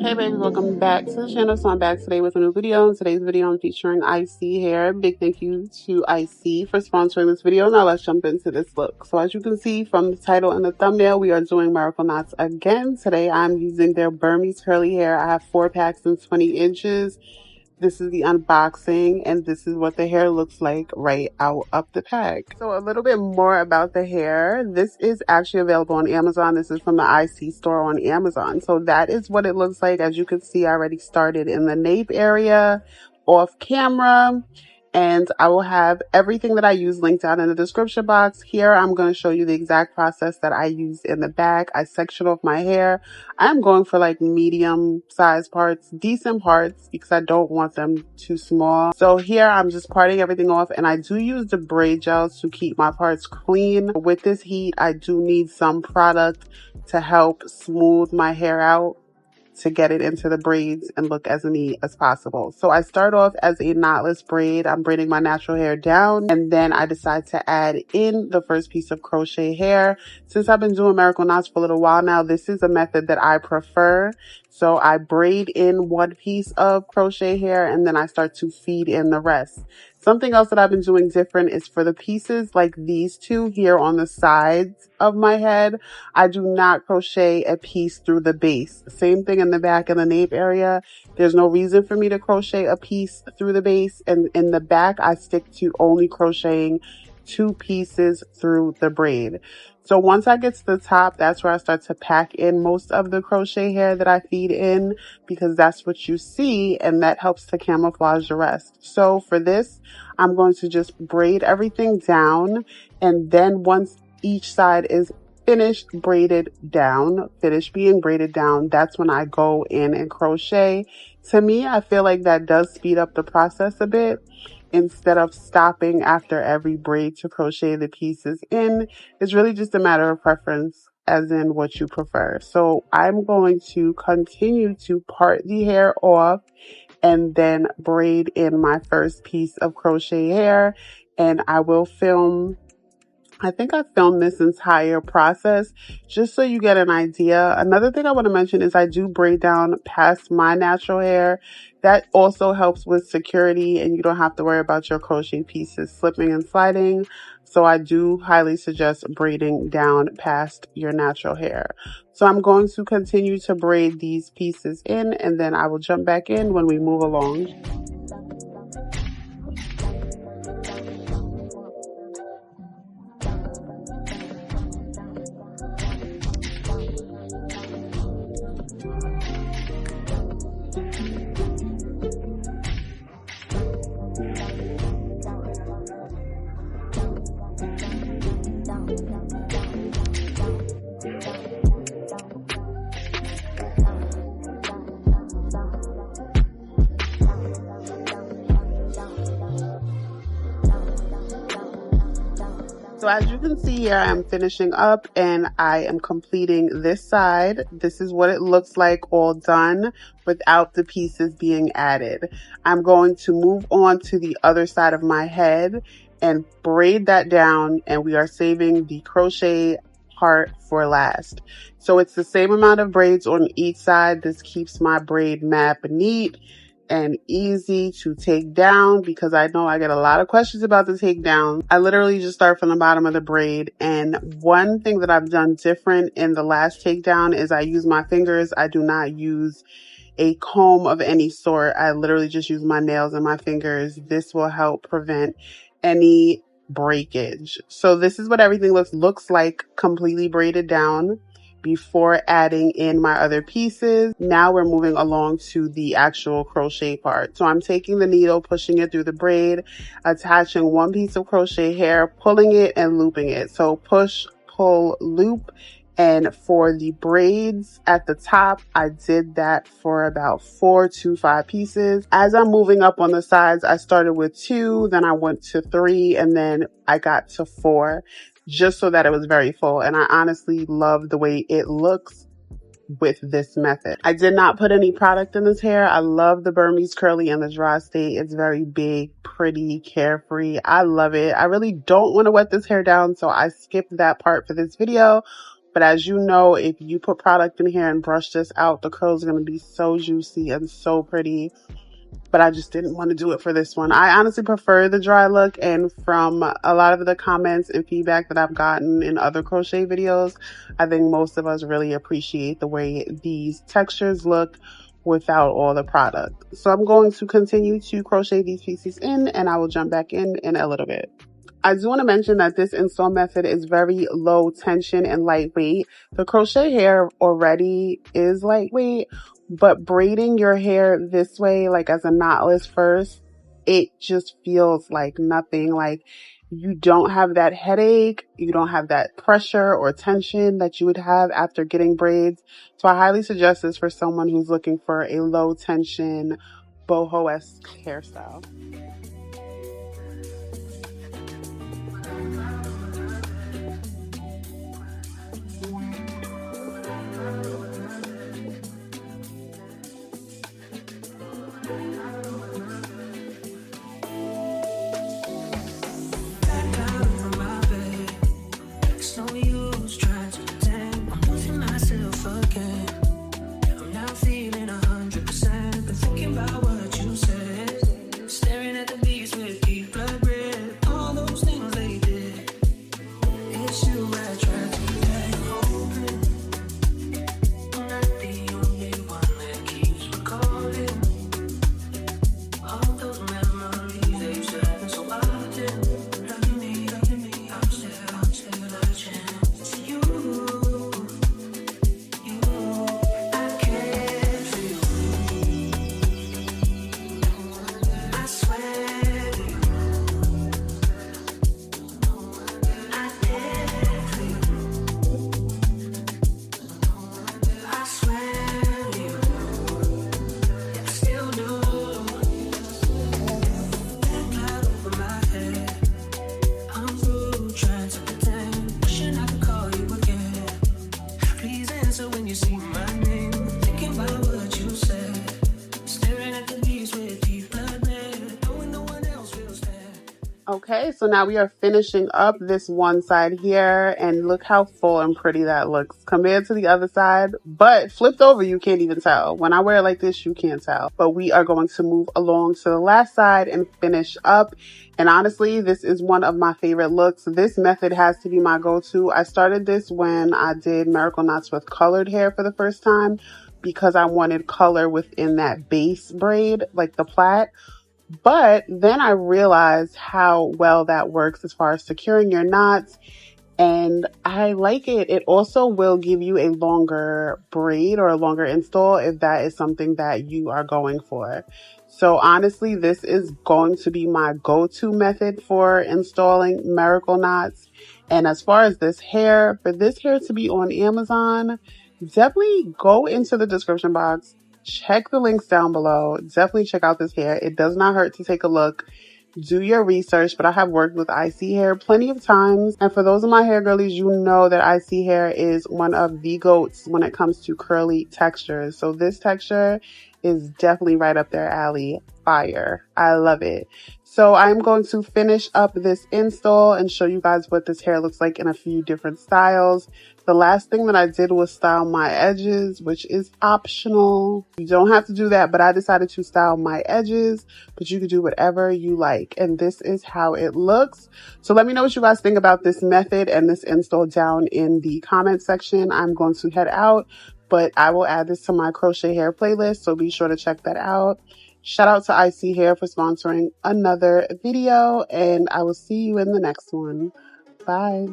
Hey baby, welcome back to the channel. So I'm back today with a new video. In today's video I'm featuring ISee hair. Big thank you to ISee for sponsoring this video. Now let's jump into this look. So as you can see from the title and the thumbnail, we are doing miracle knots again. Today I'm using their Burmese curly hair. I have 4 packs and 20 inches. This is the unboxing, and this is what the hair looks like right out of the pack. So a little bit more about the hair. This is actually available on Amazon. This is from the ISee store on Amazon. So that is what it looks like. As you can see, I already started in the nape area off camera. And I will have everything that I use linked out in the description box. Here, I'm going to show you the exact process that I used in the back. I sectioned off my hair. I'm going for like medium size parts, decent parts, because I don't want them too small. So here, I'm just parting everything off, and I do use the braid gels to keep my parts clean. With this heat, I do need some product to help smooth my hair out, to get it into the braids and look as neat as possible. So I start off as a knotless braid. I'm braiding my natural hair down, and then I decide to add in the first piece of crochet hair. Since I've been doing miracle knots for a little while now, this is a method that I prefer. So I braid in one piece of crochet hair, and then I start to feed in the rest. Something else that I've been doing different is for the pieces like these two here on the sides of my head, I do not crochet a piece through the base. Same thing in the back and the nape area. There's no reason for me to crochet a piece through the base. And in the back, I stick to only crocheting 2 pieces through the braid. So once I get to the top, that's where I start to pack in most of the crochet hair that I feed in, because that's what you see, and that helps to camouflage the rest. So for this, I'm going to just braid everything down, and then once each side is finished being braided down, that's when I go in and crochet. To me, I feel like that does speed up the process a bit. Instead of stopping after every braid to crochet the pieces in, it's really just a matter of preference, as in what you prefer. So I'm going to continue to part the hair off and then braid in my first piece of crochet hair, and I will film, I think I filmed this entire process just so you get an idea. Another thing I want to mention is I do braid down past my natural hair. That also helps with security, and you don't have to worry about your crochet pieces slipping and sliding. So I do highly suggest braiding down past your natural hair. So I'm going to continue to braid these pieces in, and then I will jump back in when we move along. So as you can see here, I'm finishing up and I am completing this side. This is what it looks like all done without the pieces being added. I'm going to move on to the other side of my head and braid that down, and we are saving the crochet part for last. So it's the same amount of braids on each side. This keeps my braid map neat and easy to take down, because I know I get a lot of questions about the takedown. I literally just start from the bottom of the braid, and one thing that I've done different in the last takedown is I use my fingers. I do not use a comb of any sort. I literally just use my nails and my fingers. This will help prevent any breakage. So this is what everything looks like completely braided down before adding in my other pieces. Now we're moving along to the actual crochet part. So I'm taking the needle, pushing it through the braid, attaching one piece of crochet hair, pulling it and looping it. So push, pull, loop. And for the braids at the top, I did that for about 4 to 5 pieces. As I'm moving up on the sides, I started with 2, then I went to 3, and then I got to 4, just so that it was very full. And I honestly love the way it looks with this method. I did not put any product in this hair. I love the Burmese curly in the dry state. It's very big, pretty, carefree. I love it. I really don't want to wet this hair down, so I skipped that part for this video. But as you know, if you put product in here and brush this out, the curls are going to be so juicy and so pretty. But I just didn't want to do it for this one. I honestly prefer the dry look, and from a lot of the comments and feedback that I've gotten in other crochet videos, I think most of us really appreciate the way these textures look without all the product. So I'm going to continue to crochet these pieces in, and I will jump back in a little bit. I do want to mention that this install method is very low tension and lightweight. The crochet hair already is lightweight, but braiding your hair this way, like as a knotless first, it just feels like nothing. Like you don't have that headache, you don't have that pressure or tension that you would have after getting braids. So I highly suggest this for someone who's looking for a low tension boho-esque hairstyle. Okay, so now we are finishing up this one side here, and look how full and pretty that looks compared to the other side. But flipped over, you can't even tell. When I wear it like this, you can't tell. But we are going to move along to the last side and finish up. And honestly, this is one of my favorite looks. This method has to be my go-to. I started this when I did Miracle Knots with colored hair for the first time because I wanted color within that base braid, like the plait. But then I realized how well that works as far as securing your knots, and I like it. It also will give you a longer braid or a longer install if that is something that you are going for. So honestly, this is going to be my go-to method for installing Miracle Knots. And as far as this hair, for this hair to be on Amazon, definitely go into the description box. Check the links down below. Definitely check out this hair. It does not hurt to take a look. Do your research, but I have worked with ISee hair plenty of times. And for those of my hair girlies, you know that ISee hair is one of the goats when it comes to curly textures. So this texture is definitely right up their alley. Fire. I love it. So I'm going to finish up this install and show you guys what this hair looks like in a few different styles. The last thing that I did was style my edges, which is optional. You don't have to do that, but I decided to style my edges, but you can do whatever you like. And this is how it looks. So let me know what you guys think about this method and this install down in the comment section. I'm going to head out, but I will add this to my crochet hair playlist, so be sure to check that out. Shout out to ISee Hair for sponsoring another video, and I will see you in the next one. Bye.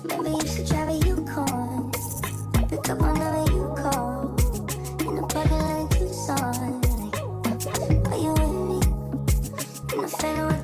Maybe you should drive a Yukon. Pick up whenever you call. In the parking lot in Tucson. Are you with me? In the favorite